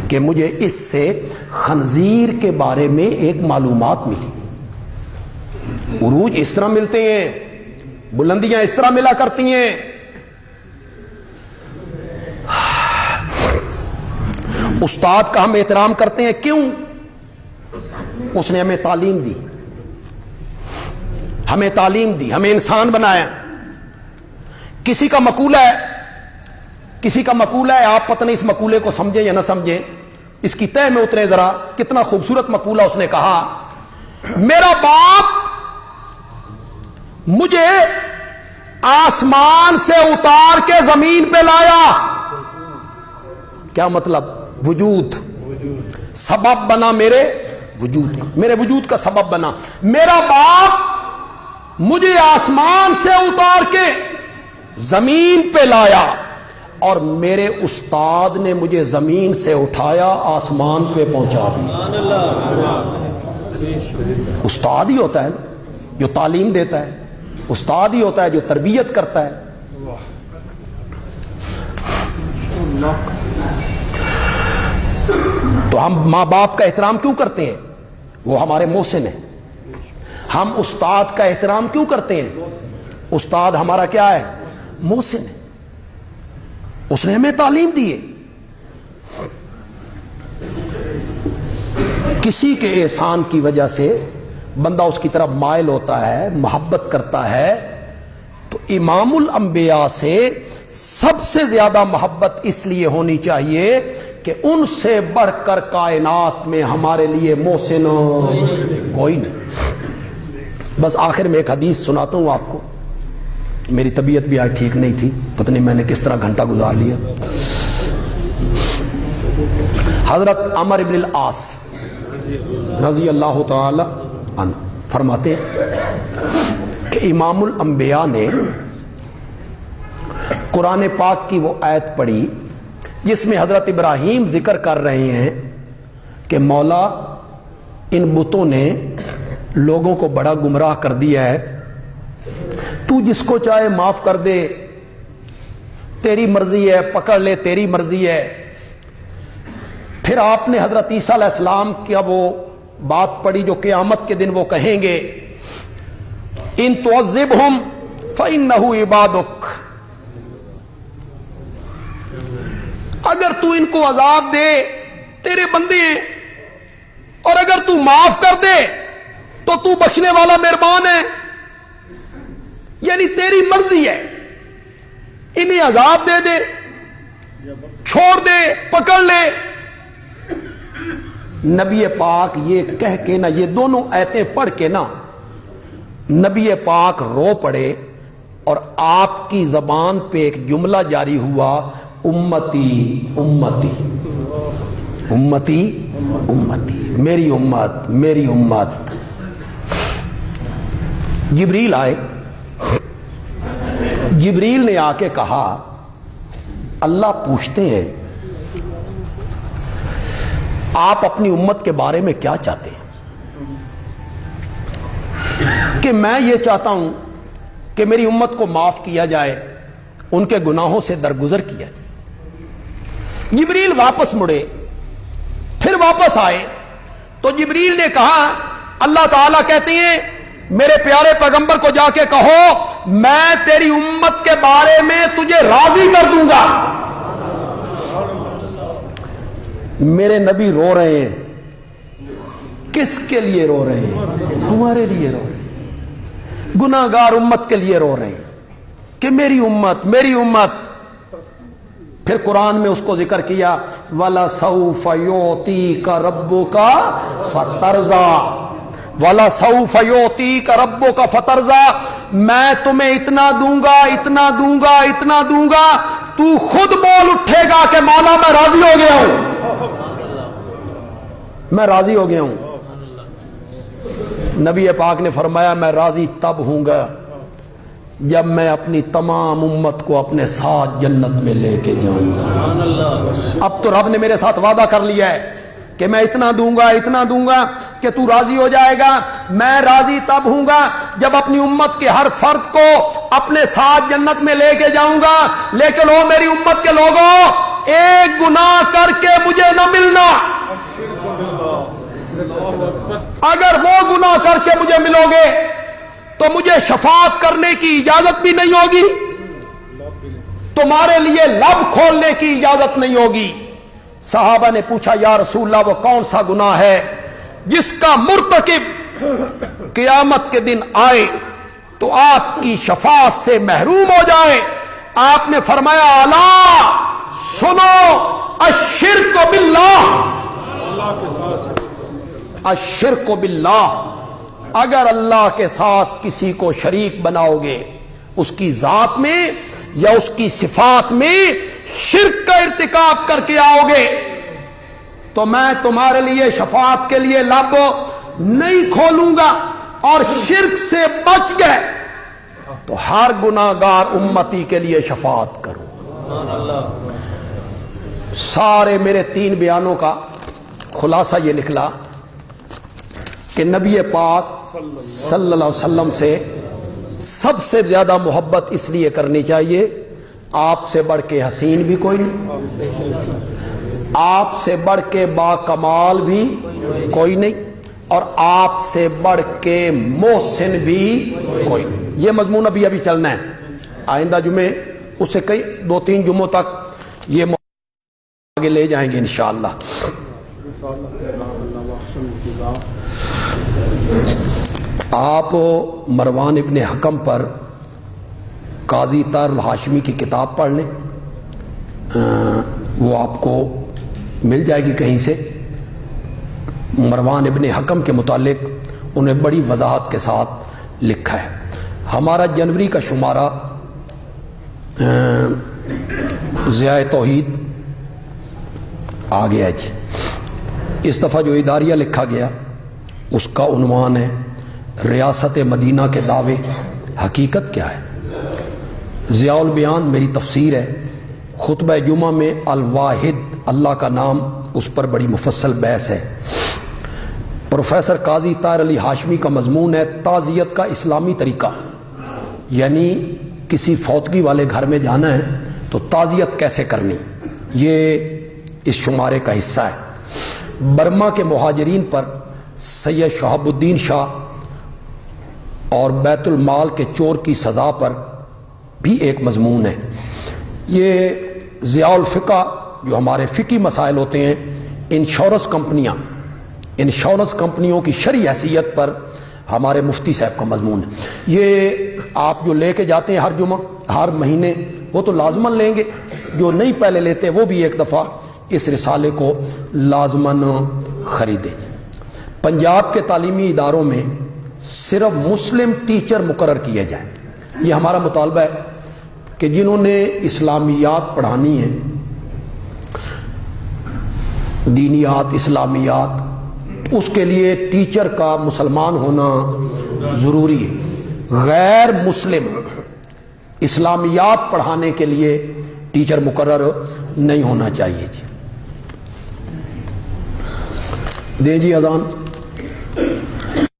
کہ مجھے اس سے خنزیر کے بارے میں ایک معلومات ملی. عروج اس طرح ملتے ہیں، بلندیاں اس طرح ملا کرتی ہیں. استاد کا ہم احترام کرتے ہیں، کیوں؟ اس نے ہمیں تعلیم دی، ہمیں انسان بنایا. کسی کا مقولہ ہے، آپ پتہ نہیں اس مقولے کو سمجھیں یا نہ سمجھیں، اس کی تہ میں اترے ذرا. کتنا خوبصورت مقولہ اس نے کہا، میرا باپ مجھے آسمان سے اتار کے زمین پہ لایا. کیا مطلب؟ وجود سبب بنا، میرے وجود کا سبب بنا. میرا باپ مجھے آسمان سے اتار کے زمین پہ لایا، اور میرے استاد نے مجھے زمین سے اٹھایا، آسمان پہ پہنچا دیا. استاد ہی ہوتا ہے جو تعلیم دیتا ہے، استاد ہی ہوتا ہے جو تربیت کرتا ہے. تو ہم ماں باپ کا احترام کیوں کرتے ہیں؟ وہ ہمارے محسن ہیں. ہم استاد کا احترام کیوں کرتے ہیں؟ استاد ہمارا کیا ہے؟ محسن ہے. اس نے ہمیں تعلیم دی ہے. کسی کے احسان کی وجہ سے بندہ اس کی طرف مائل ہوتا ہے، محبت کرتا ہے، تو امام الانبیاء سے سب سے زیادہ محبت اس لیے ہونی چاہیے کہ ان سے بڑھ کر کائنات میں ہمارے لیے محسن کوئی نہیں. بس آخر میں ایک حدیث سناتا ہوں آپ کو. میری طبیعت بھی آج ٹھیک نہیں تھی، پتہ نہیں میں نے کس طرح گھنٹہ گزار لیا. حضرت عمر بن العاص رضی اللہ تعالی عنہ فرماتے کہ امام الانبیاء نے قرآن پاک کی وہ آیت پڑھی جس میں حضرت ابراہیم ذکر کر رہے ہیں کہ مولا ان بتوں نے لوگوں کو بڑا گمراہ کر دیا ہے، تو جس کو چاہے معاف کر دے، تیری مرضی ہے، پکڑ لے، تیری مرضی ہے. پھر آپ نے حضرت عیسیٰ علیہ السلام کی وہ بات پڑھی جو قیامت کے دن وہ کہیں گے، ان تعذبہم فإنہ عبادک، اگر تو ان کو عذاب دے تیرے بندے ہیں، اور اگر تو معاف کر دے تو بخشنے والا مہربان ہے. یعنی تیری مرضی ہے، انہیں عذاب دے دے، چھوڑ دے، پکڑ لے. نبی پاک یہ کہہ کے نا، یہ دونوں آیتیں پڑھ کے نا، نبی پاک رو پڑے، اور آپ کی زبان پہ ایک جملہ جاری ہوا، امتی امتی امتی امتی، میری امت میری امت. جبریل آئے، جبریل نے آ کے کہا، اللہ پوچھتے ہیں آپ اپنی امت کے بارے میں کیا چاہتے ہیں؟ کہ میں یہ چاہتا ہوں کہ میری امت کو معاف کیا جائے، ان کے گناہوں سے درگزر کیا جائے. جبریل واپس مڑے، پھر واپس آئے، تو جبریل نے کہا اللہ تعالیٰ کہتے ہیں میرے پیارے پیغمبر کو جا کے کہو میں تیری امت کے بارے میں تجھے راضی کر دوں گا. میرے نبی رو رہے ہیں. کس کے لیے رو رہے ہیں؟ ہمارے لیے رو رہے ہیں. گناہ گار امت کے لیے رو رہے ہیں کہ میری امت میری امت. پھر قرآن میں اس کو ذکر کیا وَلَسَوْفَ يُعْطِيكَ رَبُّكَ فَتَرْضَىٰ وَلَسَوْفَ يُعْطِيكَ رَبُّكَ فَتَرْضَىٰ میں تمہیں اتنا دوں گا اتنا دوں گا اتنا دوں گا تو خود بول اٹھے گا کہ مولا میں راضی ہو گیا ہوں میں راضی ہو گیا ہوں. نبی پاک نے فرمایا میں راضی تب ہوں گا جب میں اپنی تمام امت کو اپنے ساتھ جنت میں لے کے جاؤں گا. اب تو رب نے میرے ساتھ وعدہ کر لیا ہے کہ میں اتنا دوں گا کہ تو راضی ہو جائے گا. میں راضی تب ہوں گا جب اپنی امت کے ہر فرد کو اپنے ساتھ جنت میں لے کے جاؤں گا. لیکن وہ میری امت کے لوگوں ایک گناہ کر کے مجھے نہ ملنا. اگر وہ گناہ کر کے مجھے ملو گے تو مجھے شفاعت کرنے کی اجازت بھی نہیں ہوگی, تمہارے لیے لب کھولنے کی اجازت نہیں ہوگی. صحابہ نے پوچھا یا رسول اللہ وہ کون سا گناہ ہے جس کا مرتکب قیامت کے دن آئے تو آپ کی شفاعت سے محروم ہو جائے؟ آپ نے فرمایا الا سنو الشرک باللہ. الشرک باللہ, اگر اللہ کے ساتھ کسی کو شریک بناؤ گے اس کی ذات میں یا اس کی صفات میں شرک کا ارتکاب کر کے آؤ گے تو میں تمہارے لیے شفاعت کے لیے لب نہیں کھولوں گا. اور شرک سے بچ گئے تو ہر گناہگار امتی کے لیے شفاعت کروں. سارے میرے 3 بیانوں کا خلاصہ یہ نکلا کہ نبی پاک صلی اللہ علیہ وسلم سے سب سے زیادہ محبت اس لیے کرنی چاہیے آپ سے بڑھ کے حسین بھی کوئی نہیں, آپ سے بڑھ کے با کمال بھی کوئی نہیں, اور آپ سے بڑھ کے محسن بھی کوئی نہیں. یہ مضمون ابھی چلنا ہے. آئندہ جمعے اس سے کئی 2-3 جمعوں تک یہ آگے لے جائیں گے انشاءاللہ. آپ مروان ابن حکم پر قاضی طاہر الہاشمی کی کتاب پڑھ لیں, وہ آپ کو مل جائے گی کہیں سے. مروان ابن حکم کے متعلق انہیں بڑی وضاحت کے ساتھ لکھا ہے. ہمارا جنوری کا شمارہ ضیاء توحید آ گیا جی. اس دفعہ جو اداریہ لکھا گیا اس کا عنوان ہے ریاست مدینہ کے دعوے حقیقت کیا ہے. ضیاء البیان میری تفسیر ہے. خطبہ جمعہ میں الواحد اللہ کا نام اس پر بڑی مفصل بحث ہے. پروفیسر قاضی طاہر علی ہاشمی کا مضمون ہے تعزیت کا اسلامی طریقہ, یعنی کسی فوتگی والے گھر میں جانا ہے تو تعزیت کیسے کرنی, یہ اس شمارے کا حصہ ہے. برما کے مہاجرین پر سید شہاب الدین شاہ اور بیت المال کے چور کی سزا پر بھی ایک مضمون ہے. یہ ضیاء الفقہ جو ہمارے فقہی مسائل ہوتے ہیں, انشورنس کمپنیوں کی شرعی حیثیت پر ہمارے مفتی صاحب کا مضمون ہے. یہ آپ جو لے کے جاتے ہیں ہر جمعہ ہر مہینے وہ تو لازماً لیں گے, جو نہیں پہلے لیتے وہ بھی ایک دفعہ اس رسالے کو لازماً خریدیں. پنجاب کے تعلیمی اداروں میں صرف مسلم ٹیچر مقرر کیے جائیں. یہ ہمارا مطالبہ ہے کہ جنہوں نے اسلامیات پڑھانی ہیں, دینیات اسلامیات, اس کے لیے ٹیچر کا مسلمان ہونا ضروری ہے. غیر مسلم اسلامیات پڑھانے کے لیے ٹیچر مقرر نہیں ہونا چاہیے. جی دیں جی اذان.